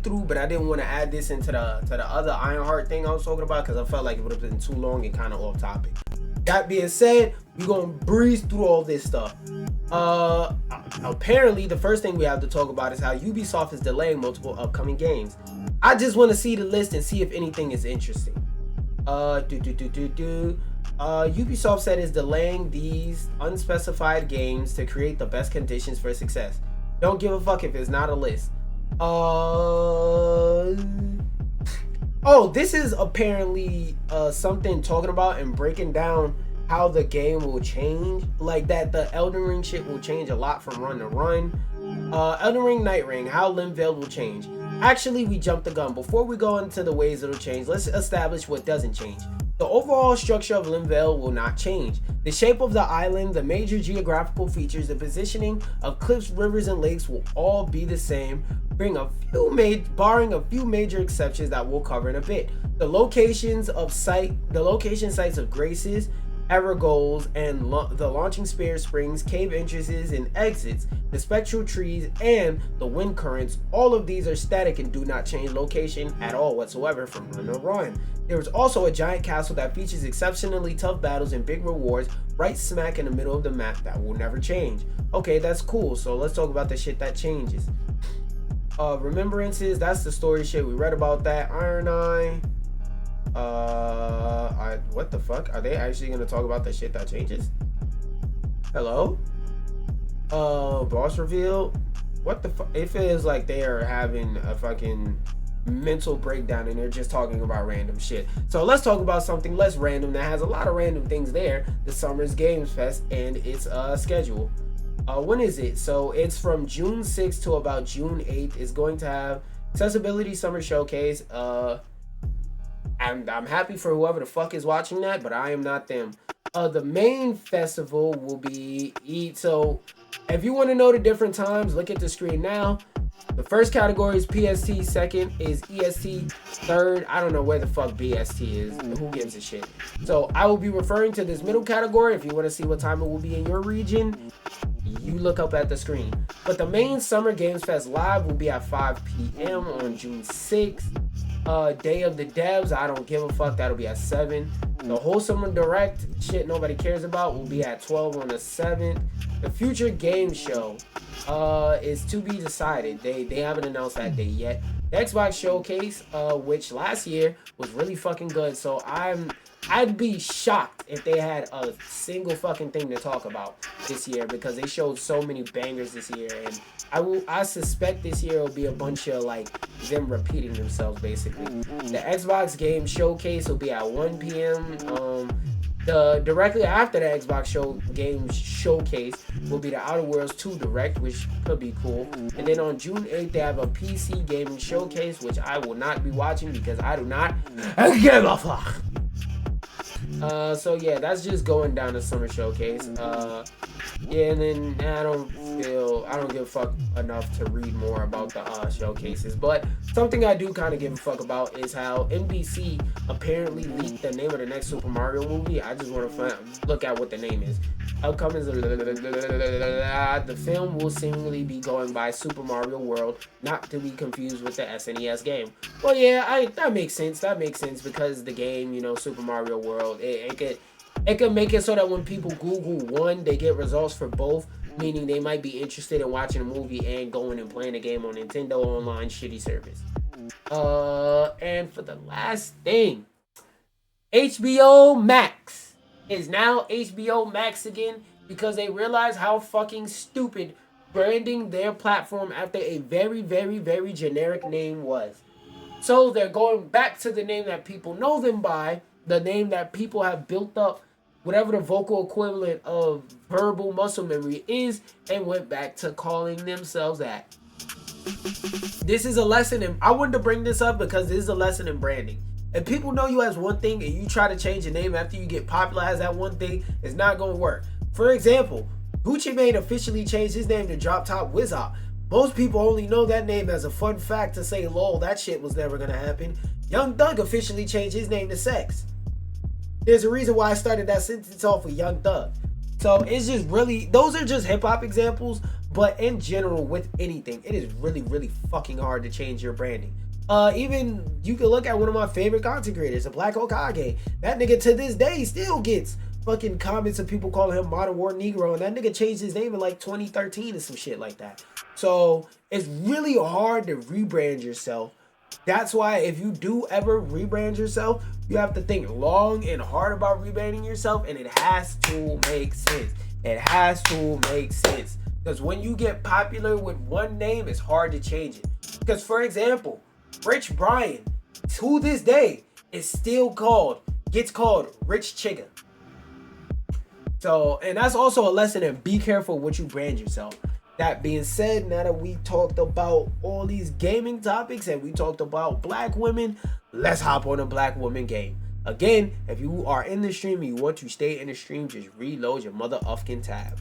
through, but I didn't want to add this into the other Ironheart thing I was talking about because I felt like it would have been too long and kind of off topic. That being said, we're gonna breeze through all this stuff. Apparently, the first thing we have to talk about is how Ubisoft is delaying multiple upcoming games. I just want to see the list and see if anything is interesting. Ubisoft said it's delaying these unspecified games to create the best conditions for success. Don't give a fuck if it's not a list. Oh, this is apparently something talking about and breaking down how the game will change. Like that the Elden Ring shit will change a lot from run to run. Elden Ring, Nightreign, how Linktr.ee will change. Actually, we jumped the gun. Before we go into the ways it'll change, let's establish what doesn't change. The overall structure of Linktr.ee will not change. The shape of the island, the major geographical features, the positioning of cliffs, rivers, and lakes will all be the same, barring a few major exceptions that we'll cover in a bit. The location sites of Graces, Evergoals, and the launching spear springs, cave entrances and exits, the spectral trees, and the wind currents, all of these are static and do not change location at all whatsoever from run to run. There is also a giant castle that features exceptionally tough battles and big rewards right smack in the middle of the map that will never change. Okay, that's cool. So let's talk about the shit that changes. Remembrances, that's the story shit. We read about that. Iron Eye. What the fuck? Are they actually gonna talk about the shit that changes? Hello? Boss reveal? What the fuck? It feels like they are having a fucking mental breakdown and they're just talking about random shit. So let's talk about something less random that has a lot of random things there. The Summer's Games Fest and its schedule. When is it? So it's from June 6th to about June 8th. It's going to have Accessibility Summer Showcase. I'm happy for whoever the fuck is watching that, but I am not them. The main festival will be so if you want to know the different times, look at the screen now. The first category is PST, second is EST, third, I don't know where the fuck BST is, who gives a shit. So I will be referring to this middle category. If you want to see what time it will be in your region, you look up at the screen. But the main Summer Games Fest live will be at 5 p.m. on June 6th. Day of the Devs, I don't give a fuck, that'll be at 7. The whole Summer Direct, shit nobody cares about, will be at 12 on the 7th. The Future Game Show is to be decided. They haven't announced that date yet. The Xbox Showcase, which last year was really fucking good, so I'd be shocked if they had a single fucking thing to talk about this year because they showed so many bangers this year, and I suspect this year will be a bunch of like them repeating themselves basically. The Xbox Game Showcase will be at 1 p.m. Directly after the Xbox Game Showcase will be the Outer Worlds 2 Direct, which could be cool. And then on June 8th, they have a PC Gaming Showcase, which I will not be watching because I do not give a fuck. So yeah, that's just going down the Summer Showcase. Yeah, and then I don't give a fuck enough to read more about the showcases. But something I do kind of give a fuck about is how NBC apparently leaked the name of the next Super Mario movie. I just want to look at what the name is. Outcome is the film will seemingly be going by Super Mario World, not to be confused with the SNES game. Well, yeah, that makes sense. That makes sense because the game, Super Mario World, it could make it so that when people Google one, they get results for both, meaning they might be interested in watching a movie and going and playing a game on Nintendo Online shitty service. And for the last thing, HBO Max is now HBO Max again because they realize how fucking stupid branding their platform after a very, very, very generic name was. So they're going back to the name that people know them by, the name that people have built up, whatever the vocal equivalent of verbal muscle memory is, and went back to calling themselves that. This is a lesson in, I wanted to bring this up because this is a lesson in branding. If people know you as one thing and you try to change your name after you get popular as that one thing, it's not going to work. For example, Gucci Mane officially changed his name to Drop Top Wizard. Most people only know that name as a fun fact to say, lol, that shit was never going to happen. Young Thug officially changed his name to Sex. There's a reason why I started that sentence off with Young Thug. So it's just really, those are just hip hop examples, But in general, with anything, it is really fucking hard to change your branding. Even you can look at one of my favorite content creators, the Black Okage. That nigga to this day still gets fucking comments of people calling him Modern War Negro, and that nigga changed his name in like 2013 or some shit like that. So it's really hard to rebrand yourself. That's why if you do ever rebrand yourself, you have to think long and hard about rebranding yourself, and it has to make sense. It has to make sense. Because when you get popular with one name, it's hard to change it. Because for example, Rich Brian, to this day, is still gets called Rich Chigga. So, and that's also a lesson in be careful what you brand yourself. That being said, now that we talked about all these gaming topics and we talked about black women, let's hop on a black woman game. Again, if you are in the stream and you want to stay in the stream, just reload your motherfucking tab.